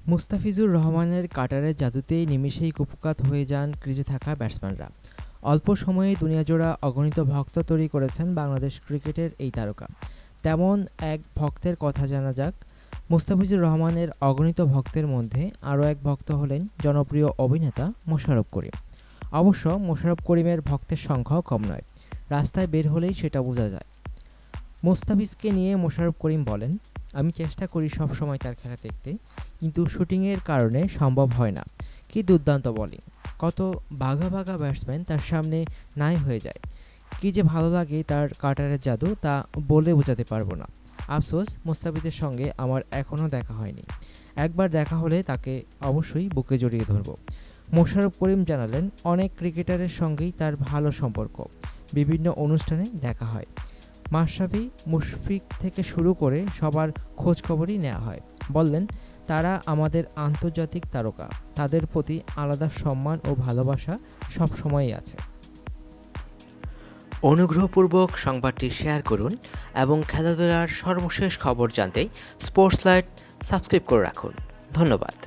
মুস্তাফিজুর রহমানের কাটারের জাদুতেই নিমেষেই কুপকাত হয়ে যান ক্রিজে থাকা ব্যাটসম্যানরা। অল্প সময়েই দুনিয়াজোড়া অগণিত ভক্ত তৈরি করেছেন বাংলাদেশ ক্রিকেটের এই তারকা। তেমন এক ভক্তের কথা জানা যাক। মুস্তাফিজুর রহমানের অগণিত ভক্তের মধ্যে আরও এক ভক্ত হলেন জনপ্রিয় অভিনেতা মোশাররফ করিম। অবশ্য মোশাররফ করিমের ভক্তের সংখ্যাও কম নয়, রাস্তায় বের হলেই সেটা বোঝা যায়। মুস্তাফিজকে নিয়ে মোশাররফ করিম বলেন, আমি চেষ্টা করি সব সময় তার খেলা দেখতে, কিন্তু শুটিংয়ের কারণে সম্ভব হয় না। কি দুর্দান্ত বোলিং! কত বাঘা বাঘা ব্যাটসম্যান তার সামনে নাই হয়ে যায়। কি যে ভালো লাগে তার কাটারের জাদু, তা বলে বোঝাতে পারবো না। আফসোস, মুস্তাফিজের সঙ্গে আমার এখনও দেখা হয়নি। একবার দেখা হলে তাকে অবশ্যই বুকে জড়িয়ে ধরব। মোশাররফ করিম জানালেন, অনেক ক্রিকেটারের সঙ্গেই তার ভালো সম্পর্ক, বিভিন্ন অনুষ্ঠানে দেখা হয়। মাশরাফি, মুশফিক থেকে শুরু করে সবার খোঁজখবরই নেওয়া হয়। বললেন, তারা আমাদের আন্তর্জাতিক তারকা, তাদের প্রতি আলাদা সম্মান ও ভালোবাসা সব সময়ই আছে। অনুগ্রহপূর্বক সংবাদটি শেয়ার করুন এবং খেলাধুলার সর্বশেষ খবর জানতে স্পোর্টস লাইট সাবস্ক্রাইব করে রাখুন। ধন্যবাদ।